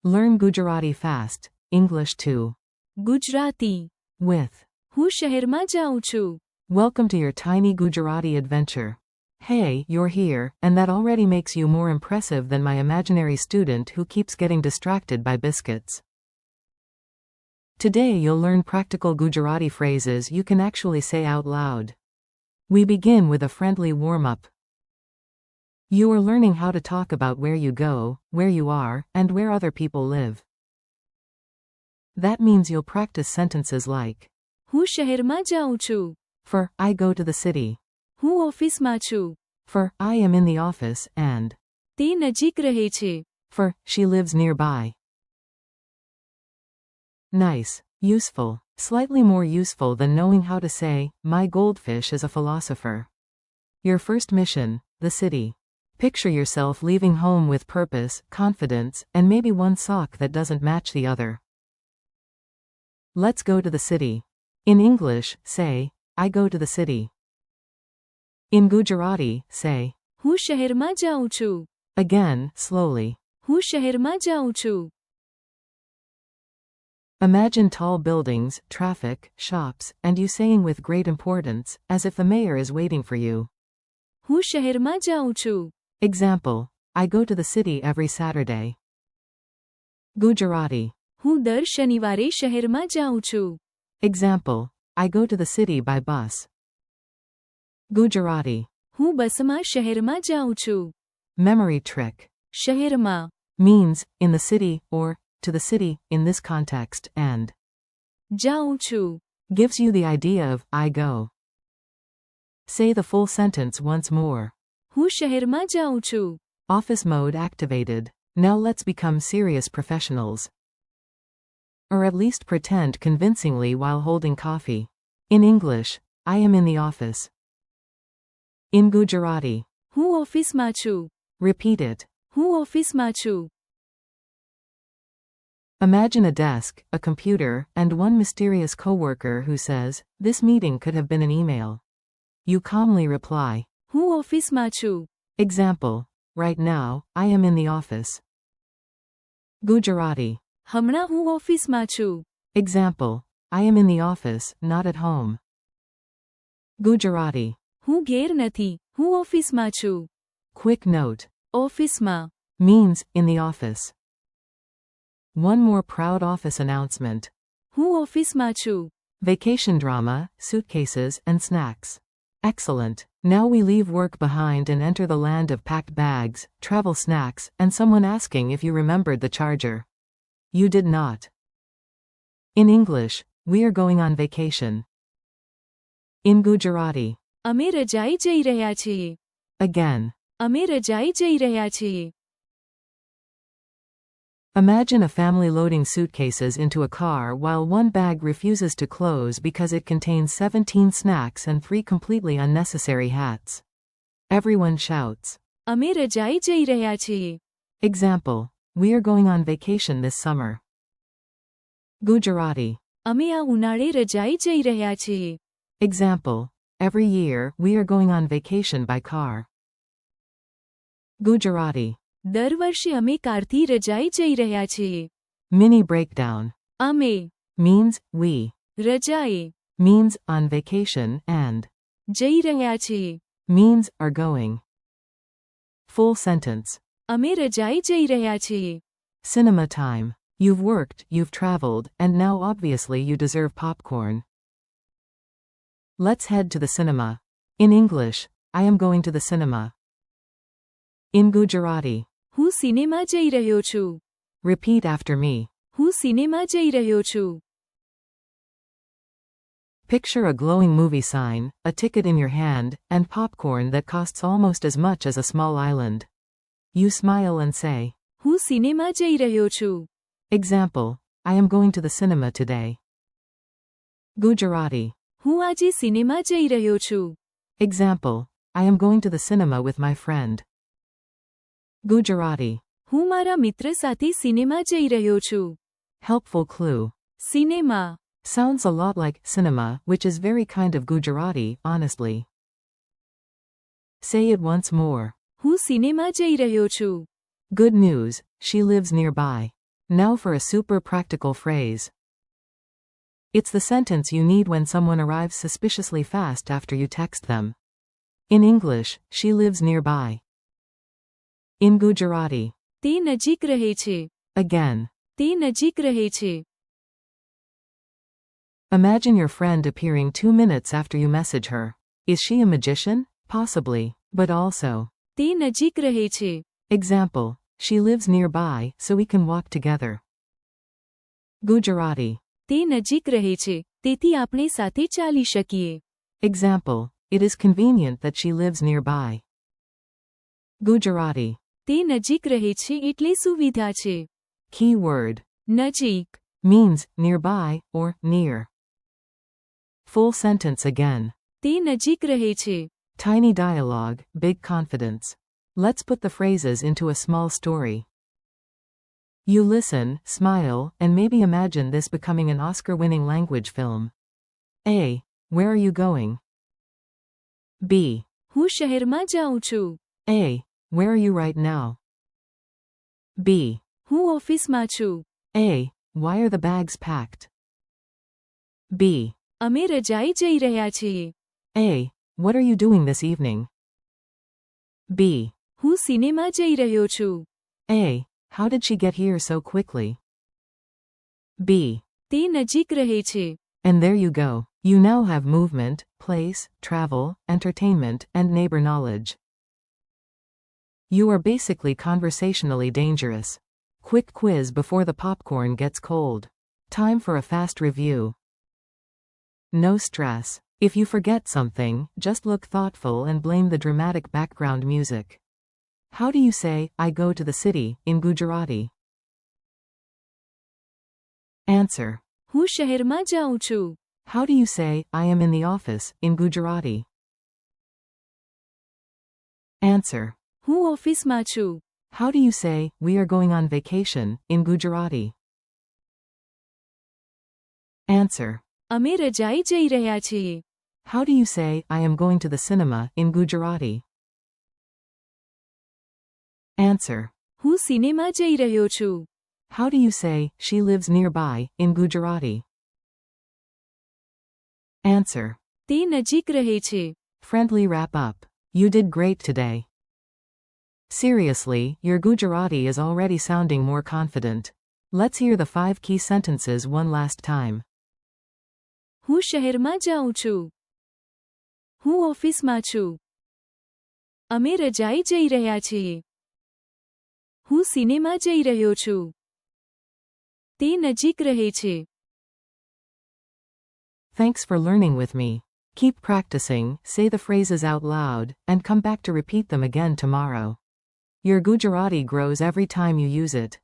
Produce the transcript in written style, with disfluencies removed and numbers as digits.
Learn Gujarati fast. English 2. Gujarati. With. હું શહેરમાં જાઉં છું. Welcome to your tiny Gujarati adventure. Hey, you're here, and that already makes you more impressive than my imaginary student who keeps getting distracted by biscuits. Today you'll learn practical Gujarati phrases you can actually say out loud. We begin with a friendly warm-up. You are learning how to talk about where you go, where you are, and where other people live. That means you'll practice sentences like, હું શહેરમાં જાઉં છું. for, I go to the city. હું ઓફિસમાં છું. For, I am in the office, and તે નજીક રહે છે. for, she lives nearby. Nice. Useful. Slightly more useful than knowing how to say, my goldfish is a philosopher. Your first mission, the city. Picture yourself leaving home with purpose, confidence, and maybe one sock that doesn't match the other. Let's go to the city. In English, say, I go to the city. In Gujarati, say, હું શહેરમાં જાઉં છું. again, slowly. હું શહેરમાં જાઉં છું. Imagine tall buildings, traffic, shops, and you saying with great importance, as if the mayor is waiting for you. હું શહેરમાં જાઉં છું. Example, I go to the city every Saturday. Gujarati. હું દર શનિવારે શહેરમાં જાઉં છું. Example, I go to the city by bus. Gujarati. હું બસમાં શહેરમાં જાઉં છું. Memory trick. શહેરમાં Means, in the city, or, to the city, in this context, and જાઉં છું. gives you the idea of, I go. Say the full sentence once more. હું શહેરમાં જાઉં છું. Office mode activated. Now let's become serious professionals. Or at least pretend convincingly while holding coffee. In English, I am in the office. In Gujarati. હું ઓફિસમાં છું. Repeat it. હું ઓફિસમાં છું. Imagine a desk, a computer, and one mysterious coworker who says, this meeting could have been an email. You calmly reply. હું ઓફિસમાં છું. Example, right now, I am in the office. Gujarati. હમણાં હું ઓફિસમાં છું. Example, I am in the office, not at home. Gujarati. હું ઘેર નથી. હું ઓફિસમાં છું. Quick note. ઓફિસમાં Means, in the office. One more proud office announcement. હું ઓફિસમાં છું. Vacation drama, suitcases, and snacks. Excellent. Now we leave work behind and enter the land of packed bags, travel snacks, and someone asking if you remembered the charger. You did not. In English, we are going on vacation. In Gujarati. અમે રજાઈ જઈ રહ્યા છીએ. Again. અમે રજાઈ જઈ રહ્યા છીએ. Imagine a family loading suitcases into a car while one bag refuses to close because it contains 17 snacks and 3 completely unnecessary hats. Everyone shouts. અમે રજાઈ જઈ રહ્યા છીએ. Example, we are going on vacation this summer. Gujarati. અમે આ ઉનાળે રજાઈ જઈ રહ્યા છીએ. Example, every year, we are going on vacation by car. Gujarati. દર વર્ષે અમે કારથી રજાઈ જઈ રહ્યા છીએ. Mini breakdown. અમે Means, we. રજાએ Means, on vacation, and જઈ રહ્યા છીએ. means, are going. Full sentence. અમે રજાઈ જઈ રહ્યા છીએ. Cinema time. You've worked, you've traveled, and now obviously you deserve popcorn. Let's head to the cinema. In English, I am going to the cinema. In Gujarati. હું cinema જઈ રહ્યો છું. Repeat after me. હું cinema જઈ રહ્યો છું. Picture a glowing movie sign, a ticket in your hand, and popcorn that costs almost as much as a small island. You smile and say, હું cinema જઈ રહ્યો છું. Example, I am going to the cinema today. Gujarati. હું આજે cinema જઈ રહ્યો છું. Example, I am going to the cinema with my friend. Gujarati. હું મારા મિત્ર સાથે સિનેમા જઈ રહ્યો છું. Helpful clue. Cinema Sounds a lot like cinema, which is very kind of Gujarati, honestly. Say it once more. હું cinema જઈ રહ્યો છું. Good news, she lives nearby. Now for a super practical phrase. It's the sentence you need when someone arrives suspiciously fast after you text them. In English, she lives nearby. In Gujarati. તે નજીક રહે છે. Again. તે નજીક રહે છે. Imagine your friend appearing 2 minutes after you message her. Is she a magician? Possibly, but also. તે નજીક રહે છે. Example. She lives nearby, so we can walk together. Gujarati. તે નજીક રહે છે, તેથી આપણે સાથે ચાલી શકીએ. Example. It is convenient that she lives nearby. Gujarati. તે નજીક રહે છે એટલે સુવિધા છે. Key word. નજીક. Means nearby or near. Full sentence again. તે નજીક રહે છે. Tiny dialogue, big confidence. Let's put the phrases into a small story. You listen, smile, and maybe imagine this becoming an Oscar-winning language film. A. Where are you going? B. હું શહેરમાં જાઉં છું. A. Where are you right now? B. હું ઓફિસમાં છું. A. Why are the bags packed? B. અમે રજાઈ જઈ રહ્યા છીએ. A. What are you doing this evening? B. હું સિનેમા જઈ રહ્યો છું. A. How did she get here so quickly? B. તે નજીક રહે છે. And there you go. You now have movement, place, travel, entertainment, and neighbor knowledge. You are basically conversationally dangerous. Quick quiz before the popcorn gets cold. Time for a fast review. No stress. If you forget something, just look thoughtful and blame the dramatic background music. How do you say, I go to the city, in Gujarati? Answer. હું શહેરમાં જાઉં છું. How do you say, I am in the office, in Gujarati? Answer. હું ઓફિસમાં છું. How do you say, we are going on vacation, in Gujarati? Answer. અમે રજાઈ જઈ રહ્યા છીએ. How do you say, I am going to the cinema, in Gujarati? Answer. હું cinema જઈ રહ્યો છું. How do you say, she lives nearby, in Gujarati? Answer. તે નજીક રહે છે. Friendly wrap up. You did great today. Seriously, your Gujarati is already sounding more confident. Let's hear the 5 key sentences one last time. હું શહેરમાં જાઉં છું. હું ઓફિસમાં છું. અમે રજાઈ જઈ રહ્યા છીએ. હું સિનેમા જઈ રહ્યો છું. તે નજીક રહે છે. Thanks for learning with me. Keep practicing, say the phrases out loud, and come back to repeat them again tomorrow. Your Gujarati grows every time you use it.